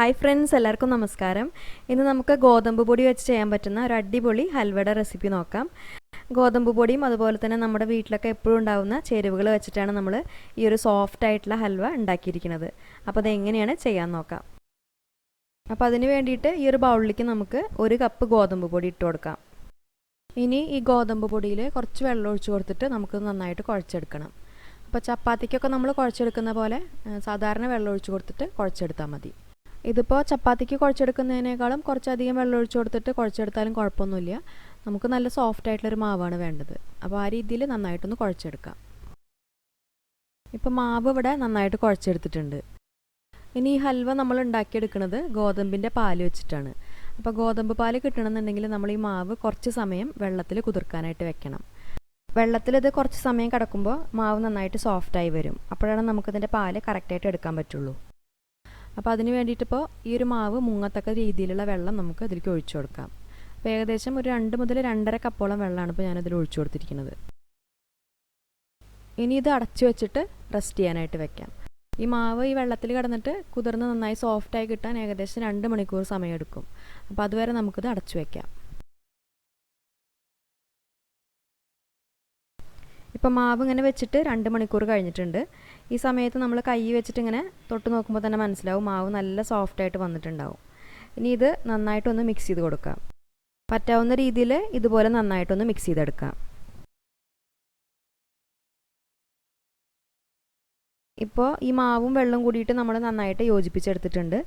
Hi friends, എല്ലാവർക്കും നമസ്കാരം. ഇന്ന് നമുക്ക് ഗോതമ്പ് പൊടി വെച്ച് ചെയ്യാൻ പറ്റുന്ന ഒരു അടിപൊളി ഹൽവയുടെ റെസിപ്പി നോക്കാം. ഗോതമ്പ് പൊടിയും അതുപോലെ തന്നെ നമ്മുടെ വീട്ടിലൊക്കെ എപ്പോഴും ഉണ്ടാകുന്ന ചേരുവകൾ വെച്ചിട്ടാണ് നമ്മൾ ഈ ഒരു സോഫ്റ്റ് ആയിട്ടുള്ള ഹൽവ ഉണ്ടാക്കിയിരിക്കുന്നത്. അപ്പോൾ അതെങ്ങനെയാണ് ചെയ്യാൻ നോക്കാം. അപ്പോൾ അതിന് വേണ്ടിയിട്ട് ഈ ഒരു ബൗളിലേക്ക് നമുക്ക് 1 കപ്പ് ഗോതമ്പ് പൊടി ഇട്ട് കൊടുക്കാം. ഇനി ഈ ഗോതമ്പ് പൊടിയിൽ കുറച്ച് വെള്ളം ഒഴിച്ച് കൊടുത്തിട്ട് നമുക്ക് നന്നായിട്ട് കുഴച്ചെടുക്കണം. അപ്പോൾ ചപ്പാത്തിക്കൊക്കെ നമ്മൾ കുഴച്ചെടുക്കുന്ന പോലെ സാധാരണ വെള്ളം ഒഴിച്ച് കൊടുത്തിട്ട് കുഴച്ചെടുത്താൽ മതി. ഇതിപ്പോൾ ചപ്പാത്തിക്ക് കുഴച്ചെടുക്കുന്നതിനേക്കാളും കുറച്ചധികം വെള്ളം ഒഴിച്ച് കൊടുത്തിട്ട് കുഴച്ചെടുത്താലും കുഴപ്പമൊന്നുമില്ല. നമുക്ക് നല്ല സോഫ്റ്റ് ആയിട്ടുള്ളൊരു മാവാണ് വേണ്ടത്. അപ്പോൾ ആ രീതിയിൽ നന്നായിട്ടൊന്ന് കുഴച്ചെടുക്കാം. ഇപ്പോൾ മാവ് ഇവിടെ നന്നായിട്ട് കുഴച്ചെടുത്തിട്ടുണ്ട്. ഇനി ഈ ഹൽവ നമ്മൾ ഉണ്ടാക്കിയെടുക്കുന്നത് ഗോതമ്പിൻ്റെ പാല് വെച്ചിട്ടാണ്. അപ്പോൾ ഗോതമ്പ് പാല് കിട്ടണമെന്നുണ്ടെങ്കിൽ നമ്മൾ ഈ മാവ് കുറച്ച് സമയം വെള്ളത്തിൽ കുതിർക്കാനായിട്ട് വെക്കണം. വെള്ളത്തിലിത് കുറച്ച് സമയം കിടക്കുമ്പോൾ മാവ് നന്നായിട്ട് സോഫ്റ്റായി വരും. അപ്പോഴാണ് നമുക്കിതിൻ്റെ പാല് കറക്റ്റായിട്ട് എടുക്കാൻ പറ്റുള്ളൂ. അപ്പോൾ അതിന് വേണ്ടിയിട്ടിപ്പോൾ ഈ ഒരു മാവ് മുങ്ങത്തക്ക രീതിയിലുള്ള വെള്ളം നമുക്ക് ഇതിലേക്ക് ഒഴിച്ചു കൊടുക്കാം. അപ്പോൾ ഏകദേശം ഒരു 2 മുതൽ 2.5 കപ്പോളം വെള്ളമാണ് ഇപ്പോൾ ഞാനതിൽ ഒഴിച്ചു കൊടുത്തിരിക്കുന്നത്. ഇനി ഇത് അടച്ചു വെച്ചിട്ട് റെസ്റ്റ് ചെയ്യാനായിട്ട് വെക്കാം. ഈ മാവ് ഈ വെള്ളത്തിൽ കിടന്നിട്ട് കുതിർന്ന് നന്നായി സോഫ്റ്റായി കിട്ടാൻ ഏകദേശം 2 മണിക്കൂർ സമയമെടുക്കും. അപ്പോൾ അതുവരെ നമുക്കിത് അടച്ചു വെക്കാം. ഇപ്പോൾ മാവ് ഇങ്ങനെ വെച്ചിട്ട് 2 മണിക്കൂർ കഴിഞ്ഞിട്ടുണ്ട്. ഈ സമയത്ത് നമ്മൾ കൈ വെച്ചിട്ട് ഇങ്ങനെ തൊട്ട് നോക്കുമ്പോൾ തന്നെ മനസ്സിലാവും മാവ് നല്ല സോഫ്റ്റായിട്ട് വന്നിട്ടുണ്ടാവും. ഇനി ഇത് നന്നായിട്ടൊന്ന് മിക്സ് ചെയ്ത് കൊടുക്കാം. പറ്റാവുന്ന രീതിയിൽ ഇതുപോലെ നന്നായിട്ടൊന്ന് മിക്സ് ചെയ്തെടുക്കാം. ഇപ്പോൾ ഈ മാവും വെള്ളവും കൂടിയിട്ട് നമ്മൾ നന്നായിട്ട് യോജിപ്പിച്ചെടുത്തിട്ടുണ്ട്.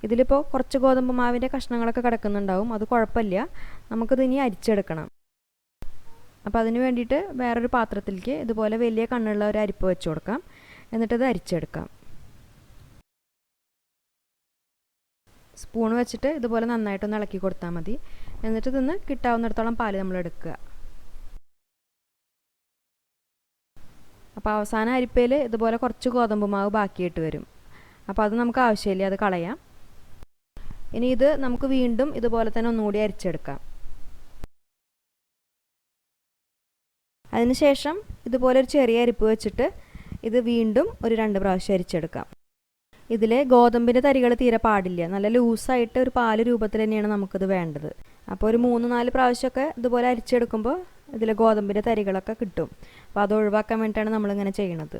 ഇതിലിപ്പോൾ കുറച്ച് ഗോതമ്പ് മാവിൻ്റെ കഷ്ണങ്ങളൊക്കെ കിടക്കുന്നുണ്ടാവും. അത് കുഴപ്പമില്ല. നമുക്കിത് ഇനി അരിച്ചെടുക്കണം. അപ്പോൾ അതിന് വേണ്ടിയിട്ട് വേറൊരു പാത്രത്തിലേക്ക് ഇതുപോലെ വലിയ കണ്ണുള്ള ഒരു അരിപ്പ് വെച്ച് കൊടുക്കാം. എന്നിട്ടത് അരിച്ചെടുക്കാം. സ്പൂൺ വെച്ചിട്ട് ഇതുപോലെ നന്നായിട്ടൊന്ന് ഇളക്കി കൊടുത്താൽ മതി. എന്നിട്ട് ഇതൊന്ന് കിട്ടാവുന്നിടത്തോളം പാല് നമ്മൾ എടുക്കുക. അപ്പോൾ അവസാന അരിപ്പയിൽ ഇതുപോലെ കുറച്ച് ഗോതമ്പ് മാവ് ബാക്കിയിട്ട് വരും. അപ്പോൾ അത് നമുക്ക് ആവശ്യമില്ല, അത് കളയാം. ഇനി ഇത് നമുക്ക് വീണ്ടും ഇതുപോലെ തന്നെ ഒന്നുകൂടി അരിച്ചെടുക്കാം. അതിനുശേഷം ഇതുപോലെ ഒരു ചെറിയ അരിപ്പ് വെച്ചിട്ട് ഇത് വീണ്ടും ഒരു 2 പ്രാവശ്യം അരിച്ചെടുക്കാം. ഇതിൽ ഗോതമ്പിൻ്റെ തരികൾ തീരെ പാടില്ല. നല്ല ലൂസായിട്ട് ഒരു പാല് രൂപത്തിൽ തന്നെയാണ് നമുക്കിത് വേണ്ടത്. അപ്പോൾ ഒരു 3-4 പ്രാവശ്യമൊക്കെ ഇതുപോലെ അരിച്ചെടുക്കുമ്പോൾ ഇതിൽ ഗോതമ്പിൻ്റെ തരികളൊക്കെ കിട്ടും. അപ്പോൾ അത് ഒഴിവാക്കാൻ വേണ്ടിയിട്ടാണ് നമ്മളിങ്ങനെ ചെയ്യണത്.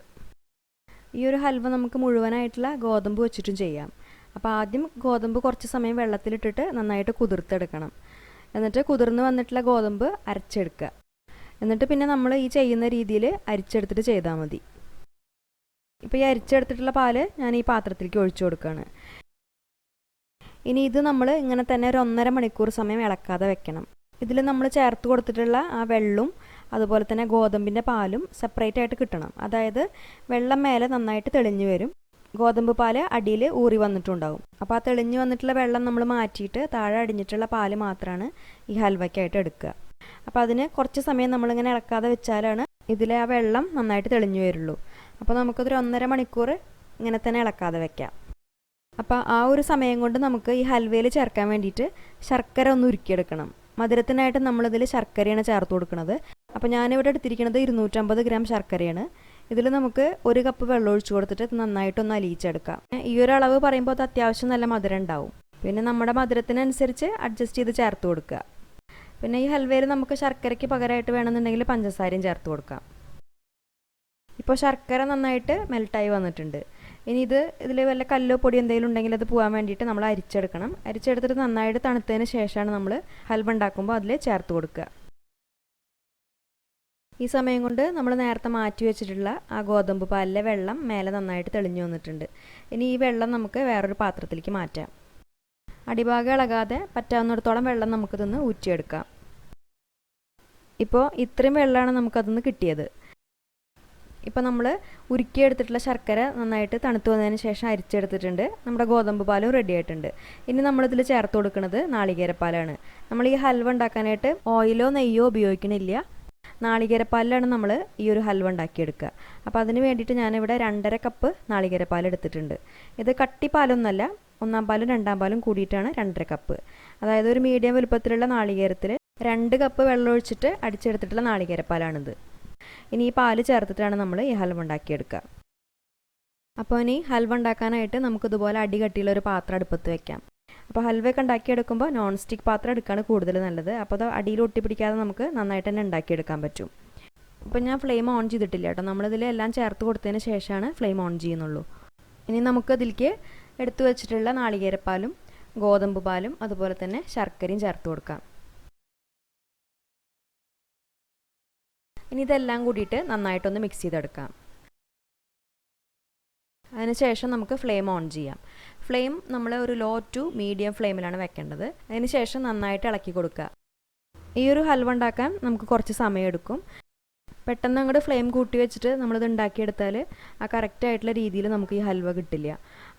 ഈ ഒരു ഹൽവ നമുക്ക് മുഴുവനായിട്ടുള്ള ഗോതമ്പ് വെച്ചിട്ടും ചെയ്യാം. അപ്പോൾ ആദ്യം ഗോതമ്പ് കുറച്ച് സമയം വെള്ളത്തിലിട്ടിട്ട് നന്നായിട്ട് കുതിർത്തെടുക്കണം. എന്നിട്ട് കുതിർന്ന് വന്നിട്ടുള്ള ഗോതമ്പ് അരച്ചെടുക്കുക. എന്നിട്ട് പിന്നെ നമ്മൾ ഈ ചെയ്യുന്ന രീതിയിൽ അരിച്ചെടുത്തിട്ട് ചെയ്താൽ മതി. ഇപ്പോൾ ഈ അരിച്ചെടുത്തിട്ടുള്ള പാല് ഞാൻ ഈ പാത്രത്തിലേക്ക് ഒഴിച്ചു കൊടുക്കുകയാണ്. ഇനി ഇത് നമ്മൾ ഇങ്ങനെ തന്നെ ഒരു 1.5 മണിക്കൂർ സമയം ഇളക്കാതെ വെക്കണം. ഇതിൽ നമ്മൾ ചേർത്ത് കൊടുത്തിട്ടുള്ള ആ വെള്ളവും അതുപോലെ തന്നെ ഗോതമ്പിൻ്റെ പാലും സെപ്പറേറ്റ് ആയിട്ട് കിട്ടണം. അതായത് വെള്ളം മേലെ നന്നായിട്ട് തെളിഞ്ഞു വരും, ഗോതമ്പ് പാല് അടിയിൽ ഊറി വന്നിട്ടുണ്ടാവും. അപ്പോൾ ആ തെളിഞ്ഞു വന്നിട്ടുള്ള വെള്ളം നമ്മൾ മാറ്റിയിട്ട് താഴെ അടിഞ്ഞിട്ടുള്ള പാല് മാത്രമാണ് ഈ ഹൽവയ്ക്കായിട്ട് എടുക്കുക. അപ്പോൾ അതിന് കുറച്ച് സമയം നമ്മളിങ്ങനെ ഇളക്കാതെ വെച്ചാലാണ് ഇതിലെ ആ വെള്ളം നന്നായിട്ട് തെളിഞ്ഞു വരുള്ളൂ. അപ്പോൾ നമുക്കതൊരു 1.5 മണിക്കൂർ ഇങ്ങനെ തന്നെ ഇളക്കാതെ വെക്കാം. അപ്പോൾ ആ ഒരു സമയം കൊണ്ട് നമുക്ക് ഈ ഹൽവയിൽ ചേർക്കാൻ വേണ്ടിയിട്ട് ശർക്കര ഒന്ന് ഉരുക്കിയെടുക്കണം. മധുരത്തിനായിട്ട് നമ്മളിതിൽ ശർക്കരയാണ് ചേർത്ത് കൊടുക്കുന്നത്. അപ്പോൾ ഞാനിവിടെ എടുത്തിരിക്കുന്നത് 250 ഗ്രാം ശർക്കരയാണ്. ഇതിൽ നമുക്ക് 1 കപ്പ് വെള്ളം ഒഴിച്ച് കൊടുത്തിട്ട് നന്നായിട്ടൊന്ന് അലിയിച്ചെടുക്കാം. ഈ ഒരു അളവ് പറയുമ്പോൾ അത് അത്യാവശ്യം നല്ല മധുരം ഉണ്ടാവും. പിന്നെ നമ്മുടെ മധുരത്തിനനുസരിച്ച് അഡ്ജസ്റ്റ് ചെയ്ത് ചേർത്ത് കൊടുക്കുക. പിന്നെ ഈ ഹൽവയിൽ നമുക്ക് ശർക്കരയ്ക്ക് പകരമായിട്ട് വേണമെന്നുണ്ടെങ്കിൽ പഞ്ചസാരയും ചേർത്ത് കൊടുക്കാം. ഇപ്പോൾ ശർക്കര നന്നായിട്ട് മെൽട്ടായി വന്നിട്ടുണ്ട്. ഇനി ഇതിൽ വല്ല കല്ലോ പൊടി എന്തെങ്കിലും ഉണ്ടെങ്കിൽ അത് പോകാൻ വേണ്ടിയിട്ട് നമ്മൾ അരിച്ചെടുക്കണം. അരിച്ചെടുത്തിട്ട് നന്നായിട്ട് തണുത്തതിന് ശേഷമാണ് നമ്മൾ ഹൽവ ഉണ്ടാക്കുമ്പോൾ അതിൽ ചേർത്ത് കൊടുക്കുക. ഈ സമയം കൊണ്ട് നമ്മൾ നേരത്തെ മാറ്റി വെച്ചിട്ടുള്ള ആ ഗോതമ്പ് പാലിലെ വെള്ളം മേലെ നന്നായിട്ട് തെളിഞ്ഞു വന്നിട്ടുണ്ട്. ഇനി ഈ വെള്ളം നമുക്ക് വേറൊരു പാത്രത്തിലേക്ക് മാറ്റാം. അടിഭാഗം ഇളകാതെ പറ്റാവുന്നിടത്തോളം വെള്ളം നമുക്കിതൊന്ന് ഊറ്റിയെടുക്കാം. ഇപ്പോൾ ഇത്രയും വെള്ളമാണ് നമുക്കതൊന്ന് കിട്ടിയത്. ഇപ്പോൾ നമ്മൾ ഉരുക്കിയെടുത്തിട്ടുള്ള ശർക്കര നന്നായിട്ട് തണുത്ത് വന്നതിന് ശേഷം അരിച്ചെടുത്തിട്ടുണ്ട്. നമ്മുടെ ഗോതമ്പ് പാലും റെഡി ആയിട്ടുണ്ട്. ഇനി നമ്മളിതിൽ ചേർത്ത് കൊടുക്കുന്നത് നാളികേരപ്പാലാണ്. നമ്മൾ ഈ ഹൽവ ഉണ്ടാക്കാനായിട്ട് ഓയിലോ നെയ്യോ ഉപയോഗിക്കണില്ല. നാളികേരപ്പാലിലാണ് നമ്മൾ ഈ ഒരു ഹൽവ ഉണ്ടാക്കിയെടുക്കുക. അപ്പോൾ അതിന് വേണ്ടിയിട്ട് ഞാനിവിടെ 2.5 കപ്പ് നാളികേരപ്പാൽ എടുത്തിട്ടുണ്ട്. ഇത് കട്ടിപ്പാലൊന്നല്ല, 1-ാം പാലും 2-ാം പാലും കൂടിയിട്ടാണ് 2.5 കപ്പ്. അതായത് ഒരു മീഡിയം വലുപ്പത്തിലുള്ള നാളികേരത്തിൽ 2 കപ്പ് വെള്ളം ഒഴിച്ചിട്ട് അടിച്ചെടുത്തിട്ടുള്ള നാളികേരപ്പാലാണിത്. ഇനി ഈ പാല് ചേർത്തിട്ടാണ് നമ്മൾ ഈ ഹൽവ ഉണ്ടാക്കിയെടുക്കുക. അപ്പോൾ ഇനി ഹൽവ ഉണ്ടാക്കാനായിട്ട് നമുക്കിതുപോലെ അടി കട്ടിയുള്ള ഒരു പാത്രം അടുപ്പത്ത് വെക്കാം. അപ്പോൾ ഹൽവയൊക്കെ ഉണ്ടാക്കിയെടുക്കുമ്പോൾ നോൺ സ്റ്റിക്ക് പാത്രം എടുക്കുകയാണ് കൂടുതൽ നല്ലത്. അപ്പോൾ അത് അടിയിൽ ഒട്ടിപ്പിടിക്കാതെ നമുക്ക് നന്നായിട്ട് തന്നെ ഉണ്ടാക്കിയെടുക്കാൻ പറ്റും. അപ്പോൾ ഞാൻ ഫ്ലെയിം ഓൺ ചെയ്തിട്ടില്ല കേട്ടോ. നമ്മളിതിൽ എല്ലാം ചേർത്ത് കൊടുത്തതിന് ശേഷമാണ് ഫ്ലെയിം ഓൺ ചെയ്യുന്നുള്ളൂ. ഇനി നമുക്ക് ഇതിലേക്ക് എടുത്തു വെച്ചിട്ടുള്ള നാളികേരപ്പാലും ഗോതമ്പ് പാലും അതുപോലെ തന്നെ ശർക്കരയും ചേർത്ത് കൊടുക്കാം. ഇനി ഇതെല്ലാം കൂടിയിട്ട് നന്നായിട്ടൊന്ന് മിക്സ് ചെയ്തെടുക്കാം. അതിനുശേഷം നമുക്ക് ഫ്ലെയിം ഓൺ ചെയ്യാം. ഫ്ലെയിം നമ്മൾ ഒരു ലോ ടു മീഡിയം ഫ്ലെയിമിലാണ് വെക്കേണ്ടത്. അതിനുശേഷം നന്നായിട്ട് ഇളക്കി കൊടുക്കുക. ഈ ഒരു ഹൽവ ഉണ്ടാക്കാൻ നമുക്ക് കുറച്ച് സമയമെടുക്കും. പെട്ടെന്ന് അങ്ങോട്ട് ഫ്ലെയിം കൂട്ടി വെച്ചിട്ട് നമ്മളിത് ഉണ്ടാക്കിയെടുത്താൽ ആ കറക്റ്റായിട്ടുള്ള രീതിയിൽ നമുക്ക് ഈ ഹൽവ കിട്ടില്ല.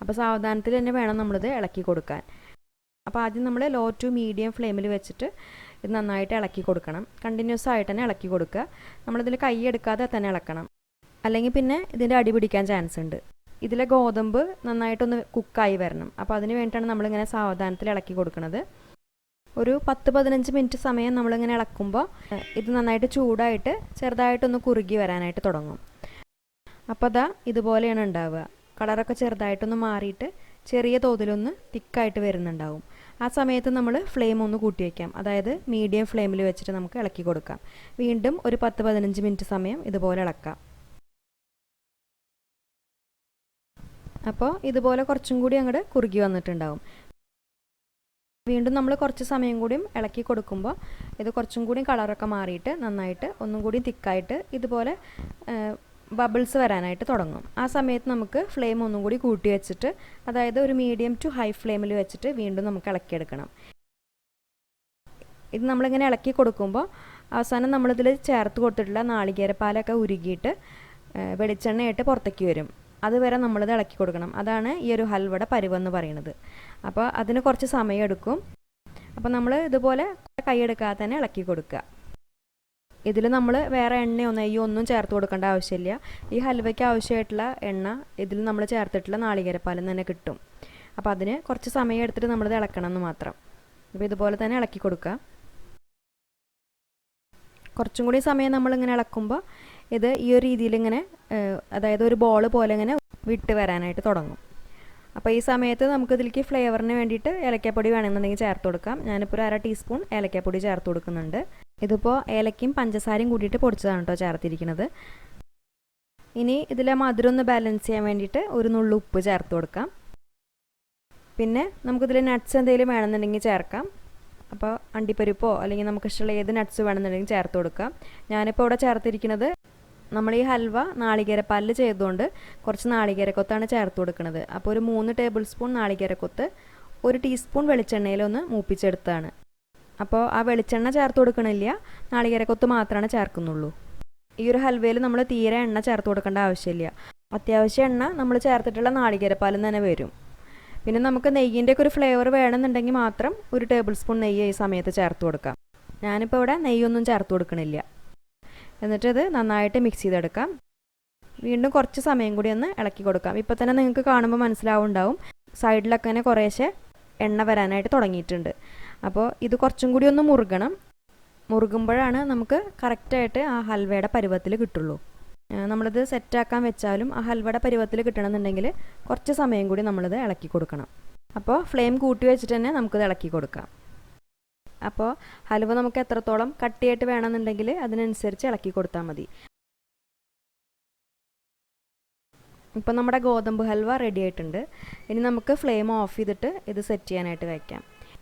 അപ്പോൾ സാവധാനത്തിൽ തന്നെ വേണം നമ്മളിത് ഇളക്കി കൊടുക്കാൻ. അപ്പോൾ ആദ്യം നമ്മൾ ലോ ടു മീഡിയം ഫ്ലെയിമിൽ വെച്ചിട്ട് ഇത് നന്നായിട്ട് ഇളക്കി കൊടുക്കണം. കണ്ടിന്യൂസ് ആയിട്ട് തന്നെ ഇളക്കി കൊടുക്കുക. നമ്മളിതിൽ കൈ എടുക്കാതെ തന്നെ ഇളക്കണം, അല്ലെങ്കിൽ പിന്നെ ഇതിൻ്റെ അടി പിടിക്കാൻ ചാൻസ് ഉണ്ട്. ഇതിലെ ഗോതമ്പ് നന്നായിട്ടൊന്ന് കുക്കായി വരണം. അപ്പോൾ അതിന് വേണ്ടിയിട്ടാണ് നമ്മളിങ്ങനെ സാവധാനത്തിൽ ഇളക്കി കൊടുക്കുന്നത്. ഒരു 10-15 മിനിറ്റ് സമയം നമ്മളിങ്ങനെ ഇളക്കുമ്പോൾ ഇത് നന്നായിട്ട് ചൂടായിട്ട് ചെറുതായിട്ടൊന്ന് കുറുകി വരാനായിട്ട് തുടങ്ങും. അപ്പോൾ അതാ ഇതുപോലെയാണ് ഉണ്ടാവുക. കളറൊക്കെ ചെറുതായിട്ടൊന്ന് മാറിയിട്ട് ചെറിയ തോതിലൊന്ന് തിക്കായിട്ട് വരുന്നുണ്ടാവും. ആ സമയത്ത് നമ്മൾ ഫ്ലെയിം ഒന്ന് കൂട്ടി വയ്ക്കാം. അതായത് മീഡിയം ഫ്ലെയിമിൽ വെച്ചിട്ട് നമുക്ക് ഇളക്കി കൊടുക്കാം. വീണ്ടും ഒരു 10-15 മിനിറ്റ് സമയം ഇതുപോലെ ഇളക്കാം. അപ്പോൾ ഇതുപോലെ കുറച്ചും കൂടി അങ്ങോട്ട് കുറുകി വന്നിട്ടുണ്ടാവും. വീണ്ടും നമ്മൾ കുറച്ച് സമയം കൂടിയും ഇളക്കി കൊടുക്കുമ്പോൾ ഇത് കുറച്ചും കൂടി കളറൊക്കെ മാറിയിട്ട് നന്നായിട്ട് ഒന്നും കൂടി തിക്കായിട്ട് ഇതുപോലെ ബബിൾസ് വരാനായിട്ട് തുടങ്ങും. ആ സമയത്ത് നമുക്ക് ഫ്ലെയിം ഒന്നും കൂടി കൂട്ടി വെച്ചിട്ട്, അതായത് ഒരു മീഡിയം ടു ഹൈ ഫ്ലെയിമിൽ വെച്ചിട്ട് വീണ്ടും നമുക്ക് ഇളക്കിയെടുക്കണം. ഇത് നമ്മളിങ്ങനെ ഇളക്കി കൊടുക്കുമ്പോൾ അവസാനം നമ്മളിതിൽ ചേർത്ത് കൊടുത്തിട്ടുള്ള നാളികേരപ്പാലൊക്കെ ഉരുകിയിട്ട് വെളിച്ചെണ്ണയായിട്ട് പുറത്തേക്ക് വരും. അതുവരെ നമ്മളിത് ഇളക്കി കൊടുക്കണം. അതാണ് ഈ ഒരു ഹൽവയുടെ പരുവെന്ന് പറയുന്നത്. അപ്പോൾ അതിന് കുറച്ച് സമയം എടുക്കും. അപ്പോൾ നമ്മൾ ഇതുപോലെ കൈയെടുക്കാതെ തന്നെ ഇളക്കി കൊടുക്കുക. ഇതിൽ നമ്മൾ വേറെ എണ്ണയോ നെയ്യോ ഒന്നും ചേർത്ത് കൊടുക്കേണ്ട ആവശ്യമില്ല. ഈ ഹൽവയ്ക്ക് ആവശ്യമായിട്ടുള്ള എണ്ണ ഇതിൽ നമ്മൾ ചേർത്തിട്ടുള്ള നാളികേരപ്പാലിൽ തന്നെ കിട്ടും. അപ്പോൾ അതിന് കുറച്ച് സമയം എടുത്തിട്ട് നമ്മളിത് ഇളക്കണം എന്ന് മാത്രം. അപ്പോൾ ഇതുപോലെ തന്നെ ഇളക്കി കൊടുക്കുക. കുറച്ചും കൂടി സമയം നമ്മളിങ്ങനെ ഇളക്കുമ്പോൾ ഇത് ഈ ഒരു രീതിയിൽ ഇങ്ങനെ, അതായത് ഒരു ബോൾ പോലെ ഇങ്ങനെ വിട്ട് വരാനായിട്ട് തുടങ്ങും. അപ്പോൾ ഈ സമയത്ത് നമുക്കിതിലേക്ക് ഫ്ലേവറിന് വേണ്ടിയിട്ട് ഏലക്കാപ്പൊടി വേണമെന്നുണ്ടെങ്കിൽ ചേർത്ത് കൊടുക്കാം. ഞാനിപ്പോൾ ഒരു 1/2 ടീസ്പൂൺ ഏലക്കാപ്പൊടി ചേർത്ത് കൊടുക്കുന്നുണ്ട്. ഇതിപ്പോൾ ഏലക്കയും പഞ്ചസാരയും കൂടിയിട്ട് പൊടിച്ചതാണ് കേട്ടോ ചേർത്തിരിക്കുന്നത്. ഇനി ഇതിലെ മധുരം ഒന്ന് ബാലൻസ് ചെയ്യാൻ വേണ്ടിയിട്ട് ഒരു നുള്ളു ഉപ്പ് ചേർത്ത് കൊടുക്കാം. പിന്നെ നമുക്കിതിൽ നട്ട്സ് എന്തെങ്കിലും വേണമെന്നുണ്ടെങ്കിൽ ചേർക്കാം. അപ്പോൾ അണ്ടിപ്പരിപ്പോ അല്ലെങ്കിൽ നമുക്ക് ഇഷ്ടമുള്ള ഏത് നട്ട്സ് വേണമെന്നുണ്ടെങ്കിൽ ചേർത്ത് കൊടുക്കാം. ഞാനിപ്പോൾ ഇവിടെ ചേർത്തിരിക്കുന്നത്, നമ്മൾ ഈ ഹൽവ നാളികേരപ്പാലിൽ ചെയ്തുകൊണ്ട് കുറച്ച് നാളികേരക്കൊത്താണ് ചേർത്ത് കൊടുക്കുന്നത്. അപ്പോൾ ഒരു 3 ടേബിൾ സ്പൂൺ നാളികേരക്കൊത്ത് 1 ടീസ്പൂൺ വെളിച്ചെണ്ണയിലൊന്ന് മൂപ്പിച്ചെടുത്താണ്. അപ്പോൾ ആ വെളിച്ചെണ്ണ ചേർത്ത് കൊടുക്കണില്ല, നാളികേരക്കൊത്ത് മാത്രമാണ് ചേർക്കുന്നുള്ളൂ. ഈ ഒരു ഹൽവയിൽ നമ്മൾ തീരെ എണ്ണ ചേർത്ത് കൊടുക്കേണ്ട ആവശ്യമില്ല. അത്യാവശ്യം എണ്ണ നമ്മൾ ചേർത്തിട്ടുള്ള നാളികേരപ്പാലിൽ തന്നെ വരും. പിന്നെ നമുക്ക് നെയ്യിൻ്റെയൊക്കെ ഒരു ഫ്ലേവർ വേണമെന്നുണ്ടെങ്കിൽ മാത്രം 1 ടേബിൾ സ്പൂൺ നെയ്യ് ഈ സമയത്ത് ചേർത്ത് കൊടുക്കാം. ഞാനിപ്പോൾ ഇവിടെ നെയ്യൊന്നും ചേർത്ത് കൊടുക്കണില്ല. എന്നിട്ടത് നന്നായിട്ട് മിക്സ് ചെയ്തെടുക്കാം. വീണ്ടും കുറച്ച് സമയം കൂടി ഒന്ന് ഇളക്കി കൊടുക്കാം. ഇപ്പോൾ തന്നെ നിങ്ങൾക്ക് കാണുമ്പോൾ മനസ്സിലാവുണ്ടാവും സൈഡിലൊക്കെ തന്നെ കുറേശ്ശെ എണ്ണ വരാനായിട്ട് തുടങ്ങിയിട്ടുണ്ട്. അപ്പോൾ ഇത് കുറച്ചും കൂടി ഒന്ന് മുറുകുമ്പോഴാണ് നമുക്ക് കറക്റ്റായിട്ട് ആ ഹൽവയുടെ പരുവത്തിൽ കിട്ടുള്ളൂ. നമ്മളിത് സെറ്റാക്കാൻ വെച്ചാലും ആ ഹൽവയുടെ പരുവത്തിൽ കിട്ടണമെന്നുണ്ടെങ്കിൽ കുറച്ച് സമയം കൂടി നമ്മളിത് ഇളക്കി കൊടുക്കണം. അപ്പോൾ ഫ്ലെയിം കൂട്ടി വെച്ചിട്ട് തന്നെ നമുക്കിത് ഇളക്കി കൊടുക്കാം. അപ്പോൾ ഹൽവ നമുക്ക് എത്രത്തോളം കട്ടിയായിട്ട് വേണമെന്നുണ്ടെങ്കിൽ അതിനനുസരിച്ച് ഇളക്കി കൊടുത്താൽ മതി. ഇപ്പോൾ നമ്മുടെ ഗോതമ്പ് ഹൽവ റെഡി ആയിട്ടുണ്ട്. ഇനി നമുക്ക് ഫ്ലെയിം ഓഫ് ചെയ്തിട്ട് ഇത് സെറ്റ് ചെയ്യാനായിട്ട് വയ്ക്കാം.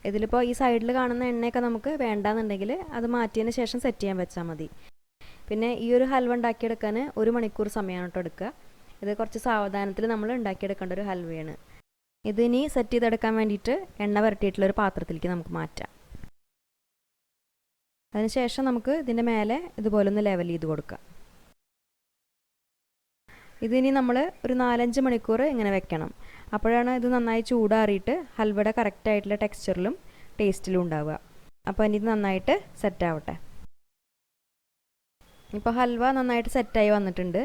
ഇതിലിപ്പോൾ ഈ സൈഡിൽ കാണുന്ന എണ്ണയൊക്കെ നമുക്ക് വേണ്ടാന്നുണ്ടെങ്കിൽ അത് മാറ്റിയതിന് ശേഷം സെറ്റ് ചെയ്യാൻ വെച്ചാൽ മതി. പിന്നെ ഈ ഒരു ഹൽവ ഉണ്ടാക്കിയെടുക്കാൻ 1 മണിക്കൂർ സമയമാണ് കേട്ടോ എടുക്കുക. ഇത് കുറച്ച് സാവധാനത്തിൽ നമ്മൾ ഉണ്ടാക്കിയെടുക്കേണ്ട ഒരു ഹൽവയാണ്. ഇതിനി സെറ്റ് ചെയ്തെടുക്കാൻ വേണ്ടിയിട്ട് എണ്ണ വരട്ടിയിട്ടുള്ളൊരു പാത്രത്തിലേക്ക് നമുക്ക് മാറ്റാം. അതിനുശേഷം നമുക്ക് ഇതിൻ്റെ മേലെ ഇതുപോലെ ഒന്ന് ലെവൽ ചെയ്ത് കൊടുക്കാം. ഇതിനി നമ്മൾ ഒരു 4-5 മണിക്കൂർ ഇങ്ങനെ വെക്കണം. അപ്പോഴാണ് ഇത് നന്നായി ചൂടാറിയിട്ട് ഹൽവയുടെ കറക്റ്റായിട്ടുള്ള ടെക്സ്ചറിലും ടേസ്റ്റിലും ഉണ്ടാവുക. അപ്പോൾ ഇനി ഇത് നന്നായിട്ട് സെറ്റാവട്ടെ. ഇപ്പോൾ ഹൽവ നന്നായിട്ട് സെറ്റായി വന്നിട്ടുണ്ട്.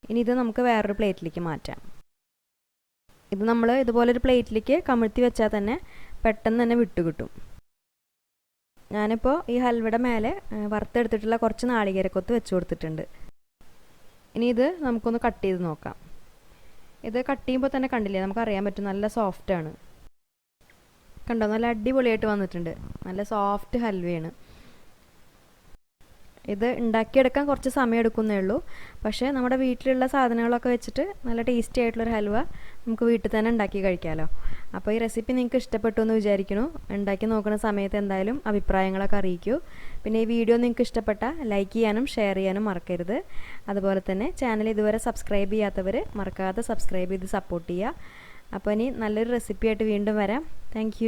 ഇനി ഇത് നമുക്ക് വേറൊരു പ്ലേറ്റിലേക്ക് മാറ്റാം. ഇത് നമ്മൾ ഇതുപോലൊരു പ്ലേറ്റിലേക്ക് കമിഴ്ത്തി വെച്ചാൽ തന്നെ പെട്ടെന്ന് തന്നെ വിട്ടു കിട്ടും. ഞാനിപ്പോൾ ഈ ഹൽവയുടെ മേലെ വറുത്തെടുത്തിട്ടുള്ള കുറച്ച് നാളികേരക്കൊത്ത് വെച്ച് കൊടുത്തിട്ടുണ്ട്. ഇനി ഇത് നമുക്കൊന്ന് കട്ട് ചെയ്ത് നോക്കാം. ഇത് കട്ട് ചെയ്യുമ്പോൾ തന്നെ കണ്ടില്ലേ, നമുക്കറിയാൻ പറ്റും നല്ല സോഫ്റ്റാണ്. കണ്ടോ, നല്ല അടിപൊളിയായിട്ട് വന്നിട്ടുണ്ട്. നല്ല സോഫ്റ്റ് ഹൽവയാണ്. ഇത് ഉണ്ടാക്കിയെടുക്കാൻ കുറച്ച് സമയം എടുക്കുന്നേ ഉള്ളൂ. പക്ഷേ നമ്മുടെ വീട്ടിലുള്ള സാധനങ്ങളൊക്കെ വെച്ചിട്ട് നല്ല ടേസ്റ്റി ആയിട്ടുള്ളൊരു ഹൽവ നമുക്ക് വീട്ടിൽ തന്നെ ഉണ്ടാക്കി കഴിക്കാമല്ലോ. അപ്പോൾ ഈ റെസിപ്പി നിങ്ങൾക്ക് ഇഷ്ടപ്പെട്ടു എന്ന് വിചാരിക്കുന്നു. ഉണ്ടാക്കി നോക്കുന്ന സമയത്ത് എന്തായാലും അഭിപ്രായങ്ങളൊക്കെ അറിയിക്കൂ. പിന്നെ ഈ വീഡിയോ നിങ്ങൾക്ക് ഇഷ്ടപ്പെട്ടാൽ ലൈക്ക് ചെയ്യാനും ഷെയർ ചെയ്യാനും മറക്കരുത്. അതുപോലെ തന്നെ ചാനൽ ഇതുവരെ സബ്സ്ക്രൈബ് ചെയ്യാത്തവർ മറക്കാതെ സബ്സ്ക്രൈബ് ചെയ്ത് സപ്പോർട്ട് ചെയ്യുക. അപ്പോൾ ഇനി നല്ലൊരു റെസിപ്പിയായിട്ട് വീണ്ടും വരാം. താങ്ക്